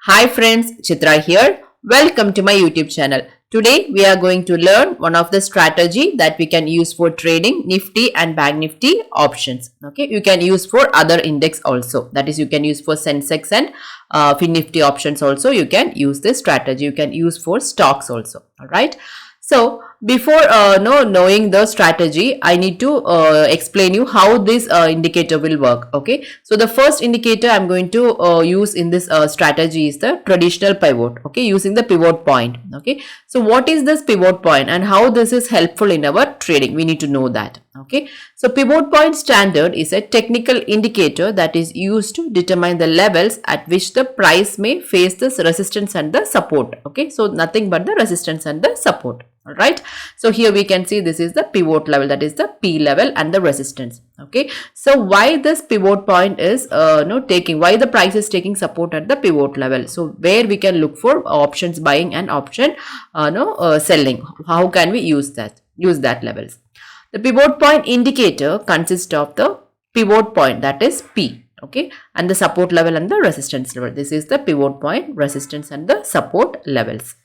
Hi friends, Chitra here. Welcome to my YouTube channel. Today we are going to learn one of the strategy that we can use for trading Nifty and Bank Nifty options. Okay, you can use for other index also. That is, you can use for Sensex and Nifty options also. You can use this strategy. You can use for stocks also. All right. So before knowing the strategy, I need to explain you how this indicator will work. Okay, so the first indicator I'm going to use in this strategy is the traditional pivot. Okay, using the pivot point. Okay, so what is this pivot point and how this is helpful in our trading? We need to know that. Okay, so pivot point standard is a technical indicator that is used to determine the levels at which the price may face this resistance and the support. Okay, so nothing but the resistance and the support. All right, so here we can see this is the pivot level, that is the P level and the resistance. Okay, so why this pivot point is why the price is taking support at the pivot level? So where we can look for options buying and option selling. How can we use that levels? The pivot point indicator consists of the pivot point, that is P. Okay, and the support level and the resistance level. This is the pivot point, resistance and the support levels.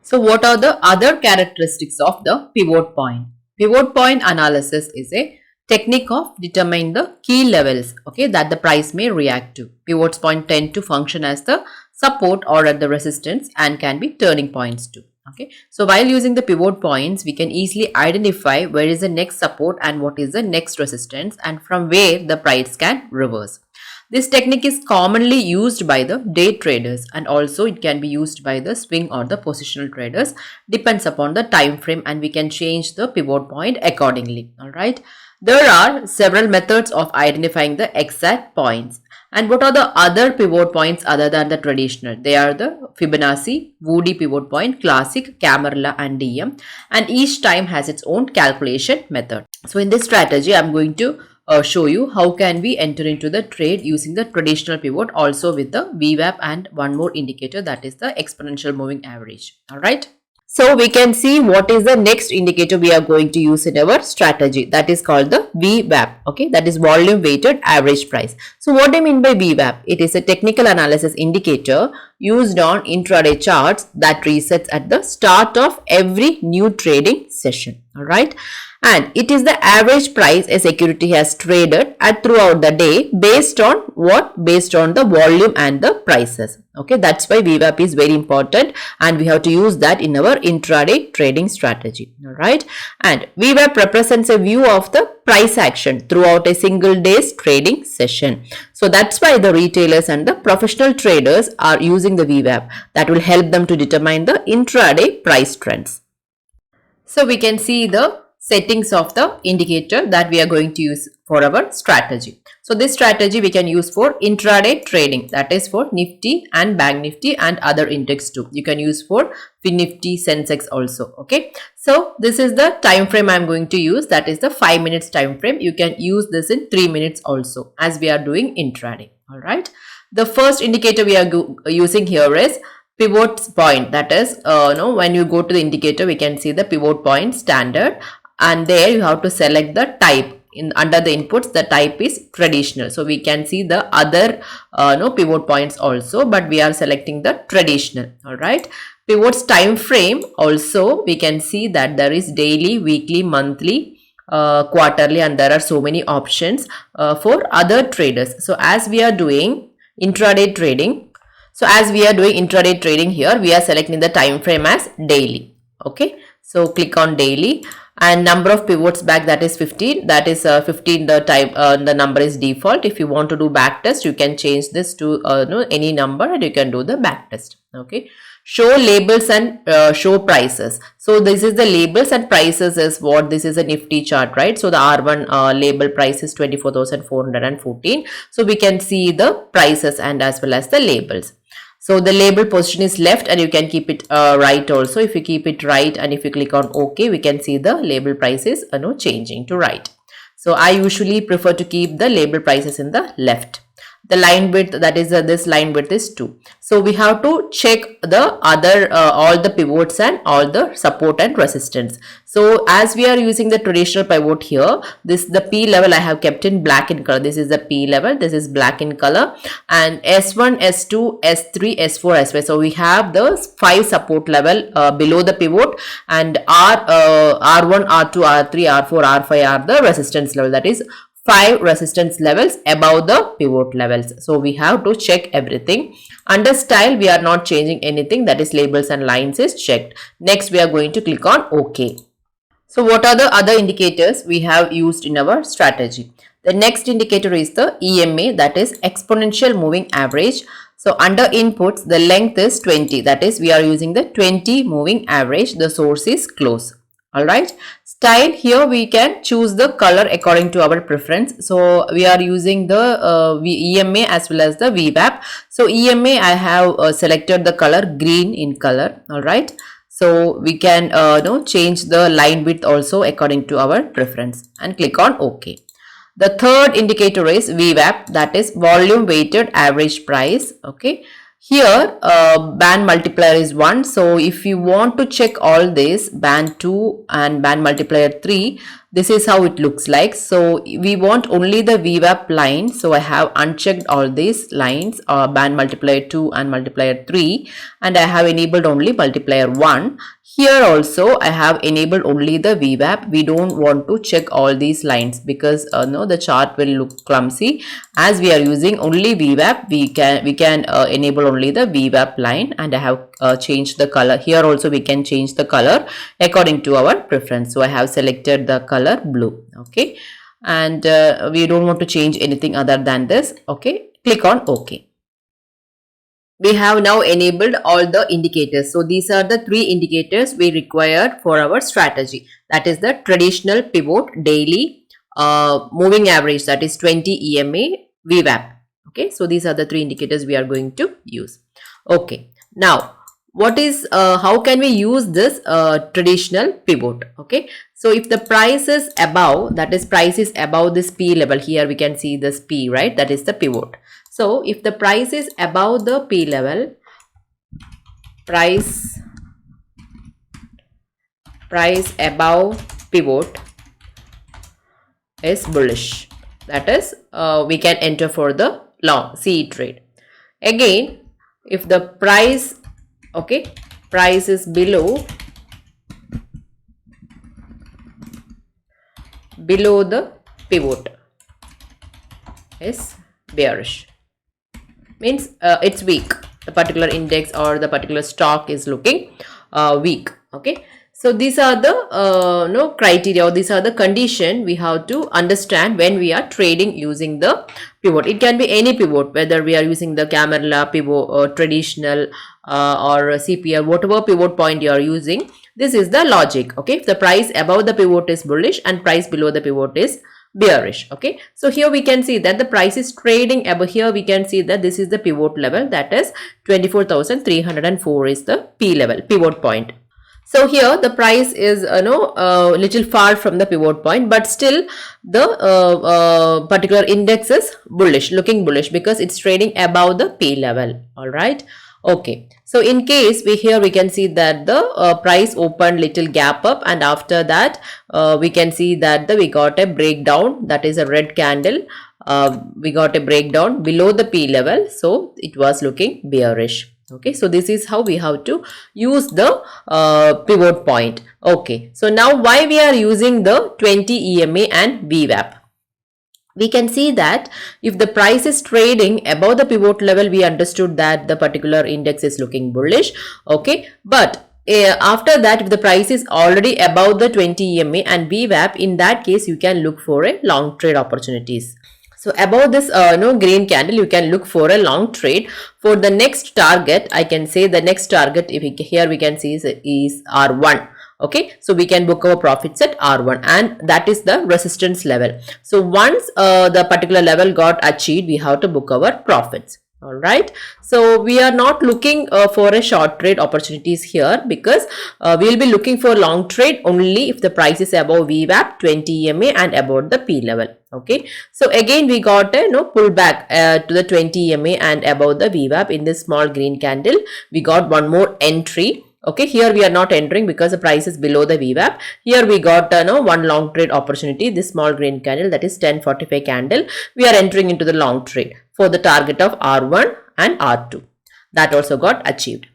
So what are the other characteristics of the pivot point? Pivot point analysis is a technique of determining the key levels, okay, that the price may react to. Pivot points tend to function as the support or at the resistance and can be turning points too. Okay, so while using the pivot points, we can easily identify where is the next support and what is the next resistance, and from where the price can reverse. This technique is commonly used by the day traders, and also it can be used by the swing or the positional traders. Depends upon the time frame, and we can change the pivot point accordingly. All right. There are several methods of identifying the exact points. And what are the other pivot points other than the traditional? They are the Fibonacci, Woody pivot point, Classic, Camarilla and DM, and each time has its own calculation method. So in this strategy, I'm going to show you how can we enter into the trade using the traditional pivot, also with the Vwap and one more indicator, that is the exponential moving average. All right. So we can see what is the next indicator we are going to use in our strategy. That is called the Vwap. Okay, that is volume weighted average price. So what I mean by Vwap? It is a technical analysis indicator used on intraday charts that resets at the start of every new trading session. All right. And it is the average price a security has traded at throughout the day based on what? Based on the volume and the prices. Okay, that's why Vwap is very important and we have to use that in our intraday trading strategy. All right. And Vwap represents a view of the price action throughout a single day's trading session. So that's why the retailers and the professional traders are using the Vwap. That will help them to determine the intraday price trends. So we can see the settings of the indicator that we are going to use for our strategy. So this strategy we can use for intraday trading, that is for Nifty and Bank Nifty and other index too. You can use for Nifty, Sensex also. Okay, so this is the time frame I am going to use, that is the 5 minutes time frame. You can use this in 3 minutes also, as we are doing intraday. All right, the first indicator we are using here is pivot point, that is when you go to the indicator, we can see the pivot point standard, and there you have to select the type. Under the inputs, the type is traditional. So we can see the other pivot points also, but we are selecting the traditional. All right. Pivots time frame also, we can see that there is daily, weekly, monthly, quarterly, and there are so many options for other traders. So as we are doing intraday trading, here, we are selecting the time frame as daily. Okay, so click on daily, and number of pivots back, that is 15. That is 15. The type the number is default. If you want to do back test, you can change this to any number and you can do the back test. Okay, show labels and show prices. So this is the labels and prices is what? This is a Nifty chart, right? So the R1 label price is 24,414. So we can see the prices and as well as the labels. So the label position is left and you can keep it right also. If you keep it right and if you click on OK, we can see the label prices changing to right. So I usually prefer to keep the label prices in the left. The line width, that is this line width is 2. So we have to check the other all the pivots and all the support and resistance. So as we are using the traditional pivot here, this the P level I have kept in black in color. This is the P level, this is black in color, and S1, S2, S3, S4, S5. So we have the 5 support level below the pivot, and R1, R2, R3, R4, R5 are the resistance level, that is 5 resistance levels above the pivot levels. So we have to check everything. Under style, we are not changing anything, that is labels and lines is checked. Next, we are going to click on OK. So what are the other indicators we have used in our strategy? The next indicator is the EMA, that is exponential moving average. So under inputs, the length is 20, that is we are using the 20 moving average. The source is close. Alright. Style, here we can choose the color according to our preference. So we are using the EMA as well as the Vwap. So EMA, I have selected the color green in color. Alright. So we can change the line width also according to our preference and click on OK. The third indicator is Vwap, that is volume weighted average price. Okay. Here band multiplier is 1. So if you want to check all this, band 2 and band multiplier 3, this is how it looks like. So we want only the Vwap line. So I have unchecked all these lines, band multiplier 2 and multiplier 3, and I have enabled only multiplier 1. Here also I have enabled only the Vwap. We don't want to check all these lines because the chart will look clumsy. As we are using only Vwap, we can enable only the Vwap line, and I have changed the color. Here also we can change the color according to our preference. So I have selected the color blue. Okay, and we don't want to change anything other than this. Okay, click on OK. We have now enabled all the indicators. So these are the 3 indicators we required for our strategy. That is the traditional pivot, daily, moving average, that is 20 EMA, Vwap. Okay, so these are the 3 indicators we are going to use. Okay, now what is how can we use this traditional pivot? Okay, so if the price is above, that is price is above this P level, here we can see this P, right? That is the pivot. So if the price is above the P level, price above pivot is bullish. That is we can enter for the long CE trade. Again, if the price is below the pivot is bearish. Means it's weak. The particular index or the particular stock is looking weak. Okay. So these are the criteria, or these are the condition we have to understand when we are trading using the pivot. It can be any pivot, whether we are using the camera pivot or traditional or CPR, whatever pivot point you are using. This is the logic. Okay. If the price above the pivot is bullish and price below the pivot is bearish. Okay, so here we can see that the price is trading above. Here we can see that this is the pivot level, that is 24,304 is the P level, pivot point. So here the price is little far from the pivot point, but still the particular index is bullish, looking bullish, because it's trading above the P level. All right. Okay, so in case we can see that the price opened little gap up, and after that we can see that we got a breakdown, that is a red candle. We got a breakdown below the P level, so it was looking bearish. Okay, so this is how we have to use the pivot point. Okay, so now why we are using the 20 EMA and Vwap? We can see that if the price is trading above the pivot level, we understood that the particular index is looking bullish. Okay, but after that, if the price is already above the 20 EMA and Vwap, in that case you can look for a long trade opportunities. So above this green candle, you can look for a long trade. For the next target, I can say the next target, here we can see is R1. Okay, so we can book our profits at R1, and that is the resistance level. So once the particular level got achieved, we have to book our profits. All right, so we are not looking for a short trade opportunities here, because we will be looking for long trade only if the price is above VWAP, 20 EMA and above the P level. Okay, so again we got a pullback to the 20 EMA and above the VWAP in this small green candle. We got one more entry. Okay, here we are not entering because the price is below the VWAP. Here we got one long trade opportunity, this small green candle, that is 1045 candle. We are entering into the long trade for the target of R1 and R2. That also got achieved.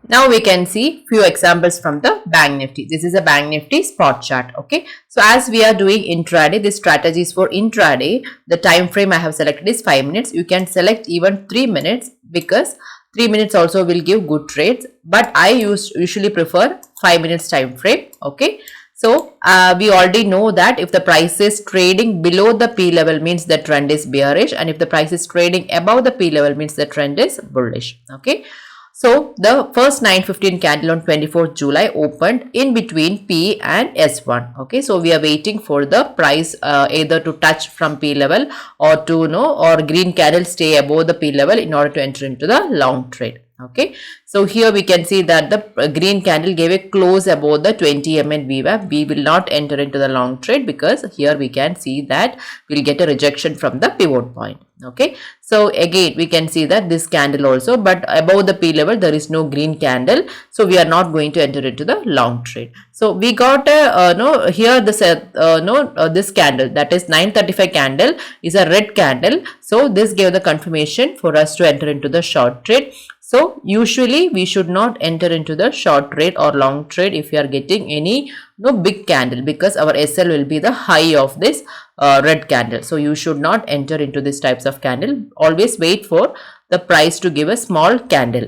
Now we can see few examples from the Bank Nifty. This is a Bank Nifty spot chart. Okay, so as we are doing intraday, this strategy is for intraday. The time frame I have selected is 5 minutes. You can select even 3 minutes, because 3 minutes also will give good trades, but I usually prefer 5 minutes time frame. Okay, so we already know that if the price is trading below the P level means the trend is bearish, and if the price is trading above the P level means the trend is bullish. Okay, so the first 9:15 candle on 24th July opened in between P and S1. Okay, so we are waiting for the price either to touch from P level or to or green candle stay above the P level in order to enter into the long trade. Okay, so here we can see that the green candle gave a close above the 20 MA VWAP. We will not enter into the long trade, because here we can see that we'll get a rejection from the pivot point. Okay, so again we can see that this candle also, but above the P level there is no green candle, so we are not going to enter into the long trade. So we got a here this this candle, that is 935 candle, is a red candle, so this gave the confirmation for us to enter into the short trade. So usually we should not enter into the short trade or long trade if you are getting any big candle, because our SL will be the high of this red candle. So you should not enter into these types of candle. Always wait for the price to give a small candle.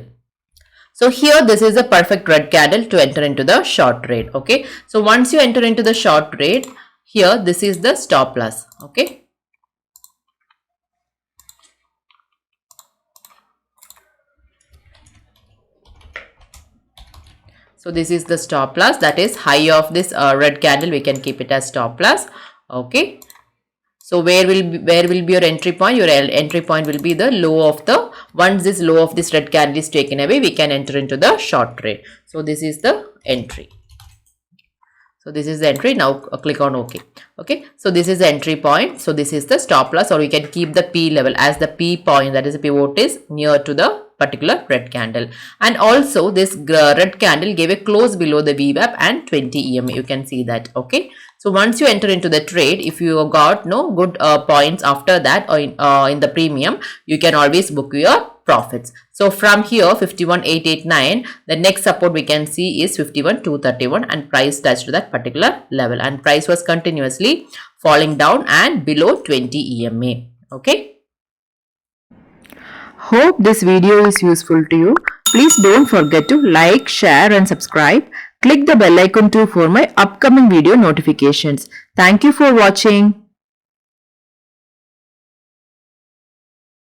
So here this is a perfect red candle to enter into the short trade. Okay, so once you enter into the short trade, here this is the stop loss. Okay, so this is the stop loss, that is high of this red candle. We can keep it as stop loss. Okay, so where will be your entry point? Your entry point will be the low of the, once this low of this red candle is taken away, we can enter into the short trade. So this is the entry. So this is the entry. Now click on OK. Okay, so this is the entry point. So this is the stop loss, or we can keep the P level as the P point, that is the pivot is near to the particular red candle. And also this red candle gave a close below the VWAP and 20 EMA. You can see that. Okay, so once you enter into the trade, if you got good points after that, or in the premium, you can always book your profits. So from here 51,889, the next support we can see is 51,231, and price touched that particular level, and price was continuously falling down and below 20 EMA. Okay, hope this video is useful to you. Please don't forget to like, share and subscribe. Click the bell icon too for my upcoming video notifications. Thank you for watching.